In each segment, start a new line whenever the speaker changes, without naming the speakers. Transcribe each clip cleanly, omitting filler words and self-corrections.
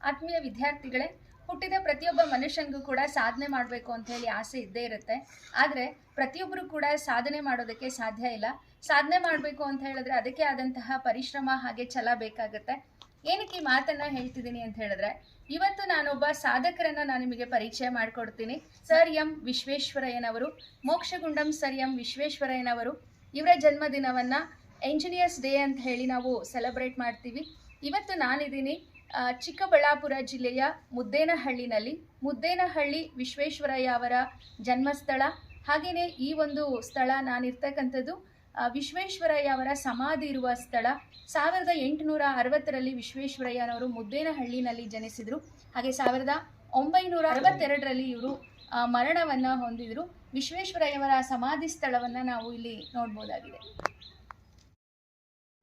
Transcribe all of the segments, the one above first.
ಆತ್ಮೀಯ ವಿದ್ಯಾರ್ಥಿಗಳೇ, ಹುಟ್ಟಿದ ಪ್ರತಿಯೊಬ್ಬ ಮನುಷ್ಯನಿಗೂ ಕೂಡ ಸಾಧನೆ ಮಾಡಬೇಕು ಅಂತ ಹೇಳಿ ಆಸೆ ಇದ್ದೇ ಇರುತ್ತೆ. ಆದರೆ ಪ್ರತಿಯೊಬ್ಬರು ಕೂಡ ಸಾಧನೆ ಮಾಡೋದಕ್ಕೆ ಸಾಧ್ಯ ಇಲ್ಲ. ಸಾಧನೆ ಮಾಡಬೇಕು ಅಂತ ಹೇಳಿದ್ರೆ ಅದಕ್ಕೆ ಆದಂತಹ ಪರಿಶ್ರಮ ಹಾಗೆ ಛಲ ಬೇಕಾಗುತ್ತೆ. ಏನಕ್ಕೆ ಈ ಮಾತನ್ನು ಹೇಳ್ತಿದ್ದೀನಿ ಅಂತ ಹೇಳಿದ್ರೆ, ಇವತ್ತು ನಾನೊಬ್ಬ ಸಾಧಕರನ್ನು ನಾನು ನಿಮಗೆ ಪರಿಚಯ ಮಾಡಿಕೊಡ್ತೀನಿ. ಸರ್ ಎಂ ವಿಶ್ವೇಶ್ವರಯ್ಯನವರು, ಮೋಕ್ಷಗುಂಡಂ ಸರ್ ಎಂ ವಿಶ್ವೇಶ್ವರಯ್ಯನವರು. ಇವರ ಜನ್ಮದಿನವನ್ನು ಎಂಜಿನಿಯರ್ಸ್ ಡೇ ಅಂತ ಹೇಳಿ ನಾವು ಸೆಲೆಬ್ರೇಟ್ ಮಾಡ್ತೀವಿ. ಇವತ್ತು ನಾನಿದ್ದೀನಿ ಚಿಕ್ಕಬಳ್ಳಾಪುರ ಜಿಲ್ಲೆಯ ಮುದ್ದೇನಹಳ್ಳಿ ವಿಶ್ವೇಶ್ವರಯ್ಯ ಅವರ ಜನ್ಮಸ್ಥಳ. ಹಾಗೆಯೇ ಈ ಒಂದು ಸ್ಥಳ ನಾನಿರ್ತಕ್ಕಂಥದ್ದು ವಿಶ್ವೇಶ್ವರಯ್ಯ ಅವರ ಸಮಾಧಿ ಇರುವ ಸ್ಥಳ. 1860ರಲ್ಲಿ ವಿಶ್ವೇಶ್ವರಯ್ಯನವರು ಮುದ್ದೇನಹಳ್ಳಿನಲ್ಲಿ ಜನಿಸಿದರು. ಹಾಗೆ 1962ರಲ್ಲಿ ಇವರು ಮರಣವನ್ನು ಹೊಂದಿದರು. ವಿಶ್ವೇಶ್ವರಯ್ಯವರ ಸಮಾಧಿ ಸ್ಥಳವನ್ನು ನಾವು ಇಲ್ಲಿ ನೋಡ್ಬೋದಾಗಿದೆ.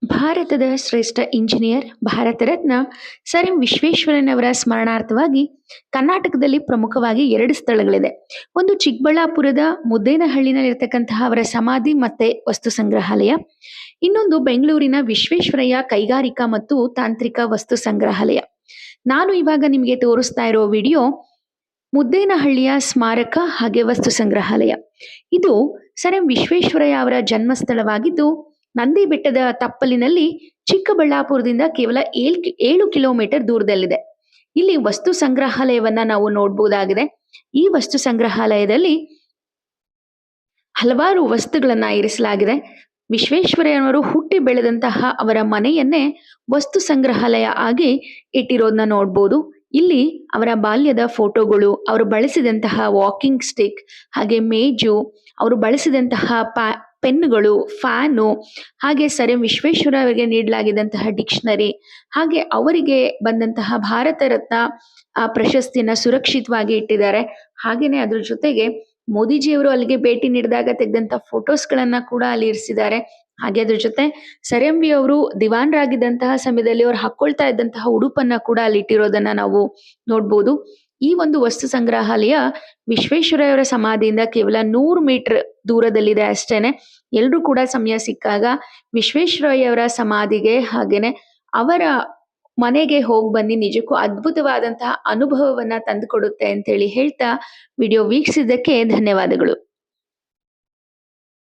ಭಾರತದ ಶ್ರೇಷ್ಠ engineer, Bharat Ratna sir M ವಿಶ್ವೇಶ್ವರಯ್ಯನವರ ಸ್ಮರಣಾರ್ಥವಾಗಿ ಕರ್ನಾಟಕದಲ್ಲಿ ಪ್ರಮುಖವಾಗಿ 2 ಸ್ಥಳಗಳಿದೆ. ಒಂದು ಚಿಕ್ಕಬಳ್ಳಾಪುರದ ಮುದ್ದೇನಹಳ್ಳಿನಲ್ಲಿರ್ತಕ್ಕಂತಹ ಅವರ ಸಮಾಧಿ ಮತ್ತೆ ವಸ್ತು ಸಂಗ್ರಹಾಲಯ. ಇನ್ನೊಂದು ಬೆಂಗಳೂರಿನ ವಿಶ್ವೇಶ್ವರಯ್ಯ ಕೈಗಾರಿಕಾ ಮತ್ತು ತಾಂತ್ರಿಕ ವಸ್ತು ಸಂಗ್ರಹಾಲಯ. ನಾನು ಇವಾಗ ನಿಮಗೆ ತೋರಿಸ್ತಾ ಇರೋ ವಿಡಿಯೋ ಮುದ್ದೇನಹಳ್ಳಿಯ ಸ್ಮಾರಕ ಹಾಗೆ ವಸ್ತು ಸಂಗ್ರಹಾಲಯ. ಇದು ಸರ್ ಎಂ ವಿಶ್ವೇಶ್ವರಯ್ಯ ಅವರ ಜನ್ಮಸ್ಥಳವಾಗಿದ್ದು ನಂದಿ ಬೆಟ್ಟದ ತಪ್ಪಲಿನಲ್ಲಿ ಚಿಕ್ಕಬಳ್ಳಾಪುರದಿಂದ ಕೇವಲ 7 ಕಿಲೋಮೀಟರ್ ದೂರದಲ್ಲಿದೆ. ಇಲ್ಲಿ ವಸ್ತು ಸಂಗ್ರಹಾಲಯವನ್ನ ನಾವು ನೋಡಬಹುದಾಗಿದೆ. ಈ ವಸ್ತು ಸಂಗ್ರಹಾಲಯದಲ್ಲಿ ಹಲವಾರು ವಸ್ತುಗಳನ್ನ ಇರಿಸಲಾಗಿದೆ. ವಿಶ್ವೇಶ್ವರಯ್ಯನವರು ಹುಟ್ಟಿ ಬೆಳೆದಂತಹ ಅವರ ಮನೆಯನ್ನೇ ವಸ್ತು ಸಂಗ್ರಹಾಲಯ ಆಗಿ ಇಟ್ಟಿರೋದನ್ನ ನೋಡ್ಬೋದು. ಇಲ್ಲಿ ಅವರ ಬಾಲ್ಯದ ಫೋಟೋಗಳು, ಅವರು ಬಳಸಿದಂತಹ ವಾಕಿಂಗ್ ಸ್ಟಿಕ್, ಹಾಗೆ ಮೇಜು, ಅವರು ಬಳಸಿದಂತಹ ಪೆನ್ನುಗಳು, ಫ್ಯಾನು, ಹಾಗೆ ಸರ್ ಎಂ ವಿಶ್ವೇಶ್ವರಯ್ಯಗೆ ನೀಡಲಾಗಿದ್ದಂತಹ ಡಿಕ್ಷನರಿ, ಹಾಗೆ ಅವರಿಗೆ ಬಂದಂತಹ ಭಾರತ ರತ್ನ ಪ್ರಶಸ್ತಿಯನ್ನ ಸುರಕ್ಷಿತವಾಗಿ ಇಟ್ಟಿದ್ದಾರೆ. ಹಾಗೇನೆ ಅದ್ರ ಜೊತೆಗೆ ಮೋದಿಜಿಯವರು ಅಲ್ಲಿಗೆ ಭೇಟಿ ನೀಡಿದಾಗ ತೆಗೆದಂತ ಫೋಟೋಸ್ಗಳನ್ನ ಕೂಡ ಅಲ್ಲಿ ಇರಿಸಿದ್ದಾರೆ. ಹಾಗೆ ಅದ್ರ ಜೊತೆ ಸರ್ ಎಂ ವಿ ಅವರು ದಿವಾನರಾಗಿದ್ದಂತಹ ಸಮಯದಲ್ಲಿ ಅವರು ಹಾಕೊಳ್ತಾ ಇದ್ದಂತಹ ಉಡುಪನ್ನ ಕೂಡ ಅಲ್ಲಿ ಇಟ್ಟಿರೋದನ್ನ ನಾವು ನೋಡ್ಬೋದು. ಈ ಒಂದು ವಸ್ತು ಸಂಗ್ರಹಾಲಯ ವಿಶ್ವೇಶ್ವರಯ್ಯವರ ಸಮಾಧಿಯಿಂದ ಕೇವಲ 100 ಮೀಟರ್ ದೂರದಲ್ಲಿದೆ ಅಷ್ಟೇನೆ. ಎಲ್ರೂ ಕೂಡ ಸಮಯ ಸಿಕ್ಕಾಗ ವಿಶ್ವೇಶ್ವರಯ್ಯವರ ಸಮಾಧಿಗೆ ಹಾಗೇನೆ ಅವರ ಮನೆಗೆ ಹೋಗಿ ಬನ್ನಿ. ನಿಜಕ್ಕೂ ಅದ್ಭುತವಾದಂತಹ ಅನುಭವವನ್ನ ತಂದುಕೊಡುತ್ತೆ ಅಂತೇಳಿ ಹೇಳ್ತಾ ವಿಡಿಯೋ ವೀಕ್ಷಿಸಿದ್ದಕ್ಕೆ ಧನ್ಯವಾದಗಳು.